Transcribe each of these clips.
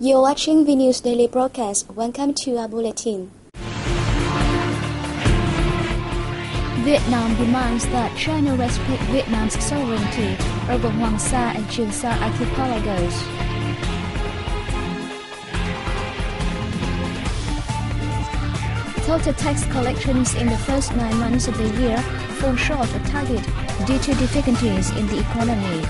You're watching VNa's daily broadcast. Welcome to our bulletin. Vietnam demands that China respect Vietnam's sovereignty over Hoàng Sa and Trường Sa archipelagos. Total tax collections in the first 9 months of the year fall short of target due to difficulties in the economy.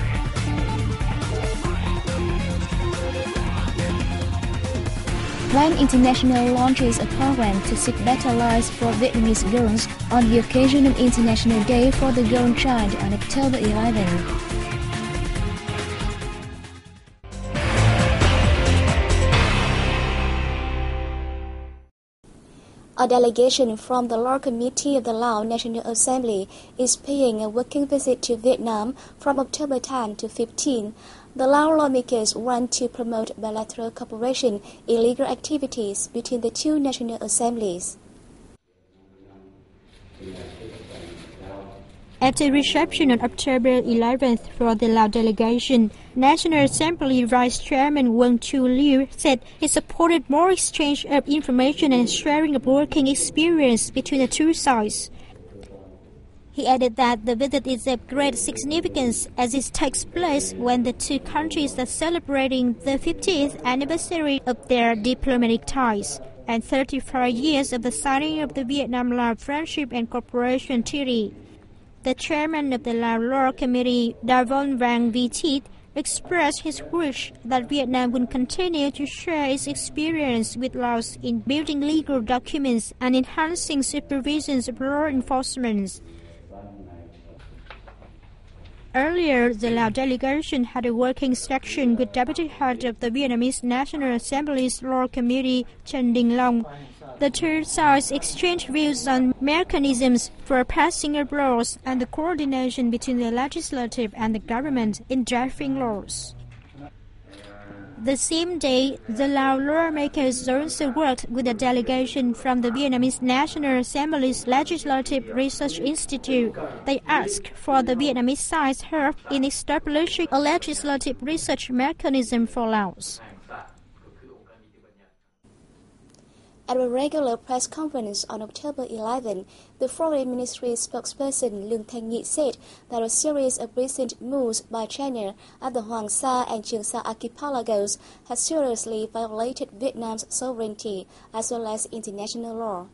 Plan International launches a program to seek better lives for Vietnamese girls on the occasion of International Day for the Girl Child on October 11. A delegation from the Law Committee of the Lao National Assembly is paying a working visit to Vietnam from October 10 to 15. The Lao lawmakers want to promote bilateral cooperation in legal activities between the two national assemblies. At the reception on October 11th for the Lao delegation, National Assembly Vice Chairman Wang Chu Liu said he supported more exchange of information and sharing of working experience between the two sides. He added that the visit is of great significance as it takes place when the two countries are celebrating the 50th anniversary of their diplomatic ties and 35 years of the signing of the Vietnam-Lao Friendship and Cooperation Treaty. The chairman of the Lao Law Committee, Davon Vang Vitit, expressed his wish that Vietnam would continue to share its experience with Laos in building legal documents and enhancing supervision of law enforcement. Earlier, the Lao delegation had a working session with Deputy Head of the Vietnamese National Assembly's Law Committee, Trần Đình Long. The two sides exchanged views on mechanisms for passing of laws and the coordination between the legislative and the government in drafting laws. The same day, the Lao lawmakers also worked with a delegation from the Vietnamese National Assembly's Legislative Research Institute. They asked for the Vietnamese side's help in establishing a legislative research mechanism for Laos. At a regular press conference on October 11, the Foreign Ministry spokesperson Lương Thanh Nghị said that a series of recent moves by China at the Hoàng Sa and Trường Sa archipelagos has seriously violated Vietnam's sovereignty as well as international law.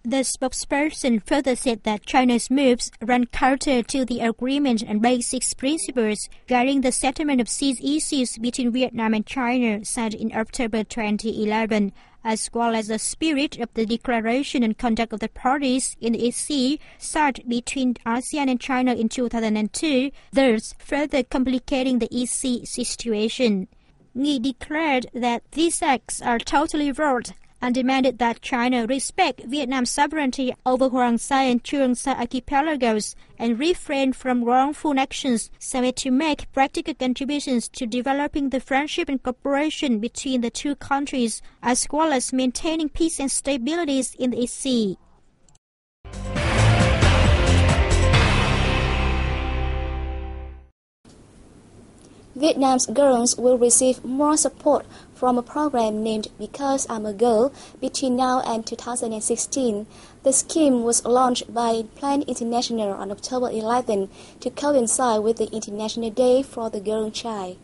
The spokesperson further said that China's moves run counter to the agreement and basic principles guiding the settlement of sea issues between Vietnam and China signed in October 2011, as well as the spirit of the Declaration and Conduct of the Parties in the EC signed between ASEAN and China in 2002, thus further complicating the EC situation. Nghị declared that these acts are totally wrong and demanded that China respect Vietnam's sovereignty over Hoàng Sa and Trường Sa archipelagos and refrain from wrongful actions so as to make practical contributions to developing the friendship and cooperation between the two countries, as well as maintaining peace and stability in the sea. Vietnam's girls will receive more support from a program named Because I'm a Girl between now and 2016. The scheme was launched by Plan International on October 11 to coincide with the International Day for the Girl Child.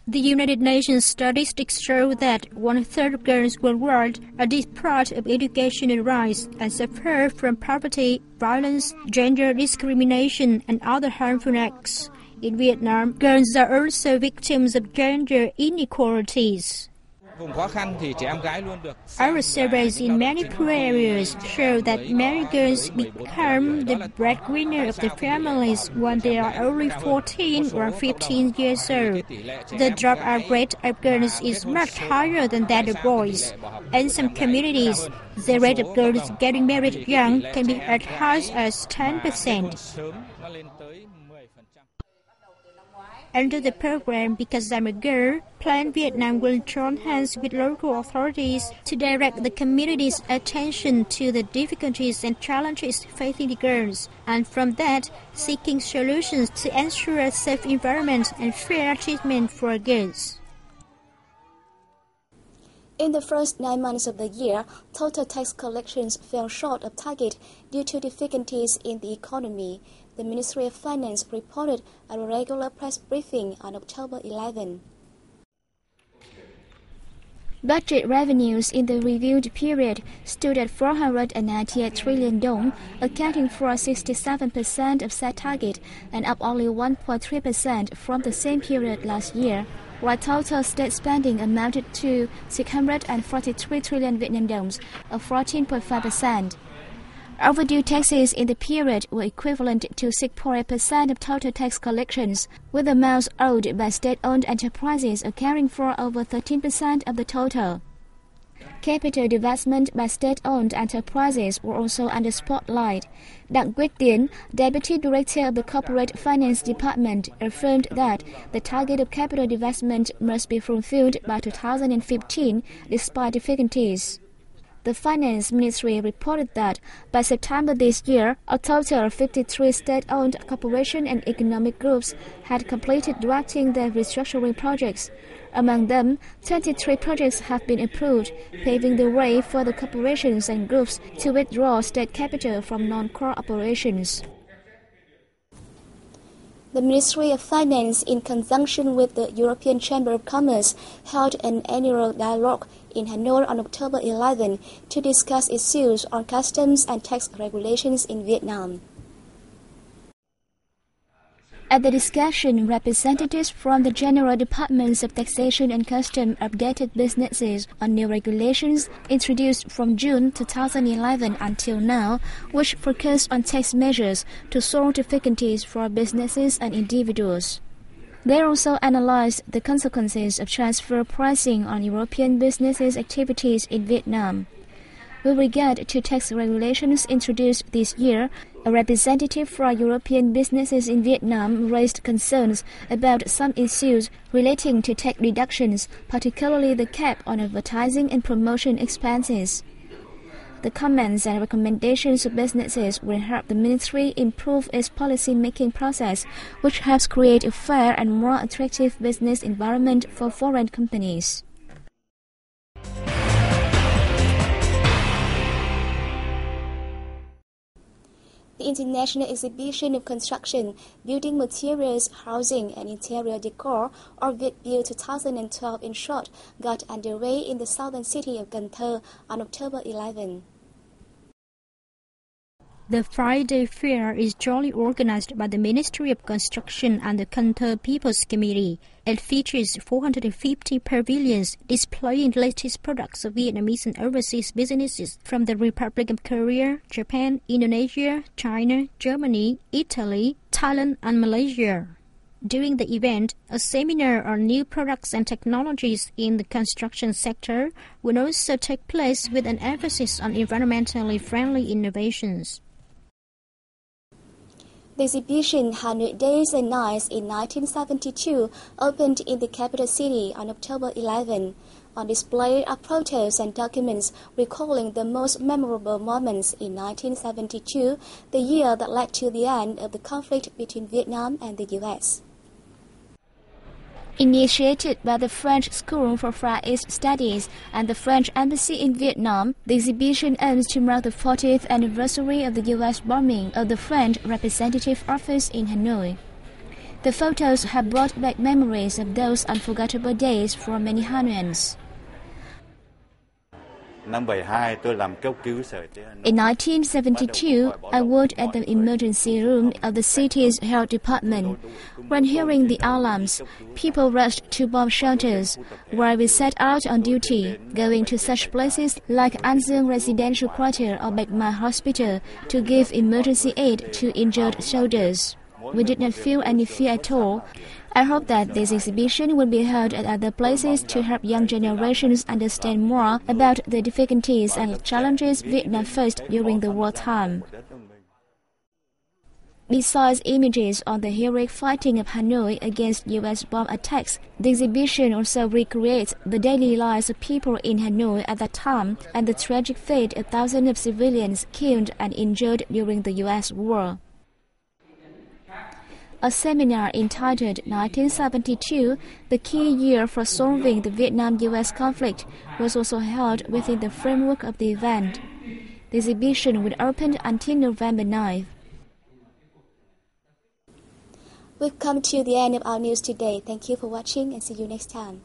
The United Nations statistics show that 1/3 of girls worldwide are deprived of educational rights and suffer from poverty, violence, gender discrimination, and other harmful acts. In Vietnam, girls are also victims of gender inequalities. Our surveys in many poor areas show that many girls become the breadwinner of their families when they are only 14 or 15 years old. The dropout rate of girls is much higher than that of boys. In some communities, the rate of girls getting married young can be as high as 10%. Under the program Because I'm a Girl, Plan Vietnam will join hands with local authorities to direct the community's attention to the difficulties and challenges facing the girls, and from that, seeking solutions to ensure a safe environment and fair treatment for girls. In the first 9 months of the year, total tax collections fell short of target due to difficulties in the economy. The Ministry of Finance reported at a regular press briefing on October 11. Budget revenues in the reviewed period stood at 498 trillion dong, accounting for 67% of set target and up only 1.3% from the same period last year, while total state spending amounted to 643 trillion Vietnam dongs, or 14.5%. Overdue taxes in the period were equivalent to 6.8% of total tax collections, with amounts owed by state-owned enterprises accounting for over 13% of the total. Capital divestment by state-owned enterprises were also under spotlight. Đặng Quyết Tiến, Deputy Director of the Corporate Finance Department, affirmed that the target of capital divestment must be fulfilled by 2015 despite difficulties. The Finance Ministry reported that by September this year, a total of 53 state-owned corporation and economic groups had completed drafting their restructuring projects. Among them, 23 projects have been approved, paving the way for the corporations and groups to withdraw state capital from non-core operations. The Ministry of Finance, in conjunction with the European Chamber of Commerce, held an annual dialogue in Hanoi on October 11 to discuss issues on customs and tax regulations in Vietnam. At the discussion, representatives from the General Departments of Taxation and Customs updated businesses on new regulations introduced from June 2011 until now, which focus on tax measures to solve difficulties for businesses and individuals. They also analyzed the consequences of transfer pricing on European businesses' activities in Vietnam. With regard to tax regulations introduced this year, a representative for European businesses in Vietnam raised concerns about some issues relating to tax reductions, particularly the cap on advertising and promotion expenses. The comments and recommendations of businesses will help the ministry improve its policy-making process, which helps create a fair and more attractive business environment for foreign companies. The International Exhibition of Construction, Building Materials, Housing and Interior Decor, or VietBuild 2012 in short, got underway in the southern city of Cần Thơ on October 11. The Friday Fair is jointly organized by the Ministry of Construction and the Cần Thơ People's Committee. It features 450 pavilions displaying the latest products of Vietnamese and overseas businesses from the Republic of Korea, Japan, Indonesia, China, Germany, Italy, Thailand, and Malaysia. During the event, a seminar on new products and technologies in the construction sector will also take place with an emphasis on environmentally friendly innovations. The exhibition, 100 Days and Nights in 1972, opened in the capital city on October 11. On display are photos and documents recalling the most memorable moments in 1972, the year that led to the end of the conflict between Vietnam and the U.S. Initiated by the French School for Far East Studies and the French Embassy in Vietnam, the exhibition aims to mark the 40th anniversary of the U.S. bombing of the French representative office in Hanoi. The photos have brought back memories of those unforgettable days for many Hanoians. In 1972, I worked at the emergency room of the city's health department. When hearing the alarms, people rushed to bomb shelters, while we set out on duty, going to such places like An Dương Residential Quarter or Bạch Mai Hospital to give emergency aid to injured soldiers. We did not feel any fear at all. I hope that this exhibition will be held at other places to help young generations understand more about the difficulties and challenges Vietnam faced during the wartime. Besides images on the heroic fighting of Hanoi against U.S. bomb attacks, the exhibition also recreates the daily lives of people in Hanoi at that time and the tragic fate of thousands of civilians killed and injured during the U.S. war. A seminar entitled 1972, the Key Year for Solving the Vietnam-U.S. Conflict, was also held within the framework of the event. The exhibition will open until November 9th. We've come to the end of our news today. Thank you for watching and see you next time.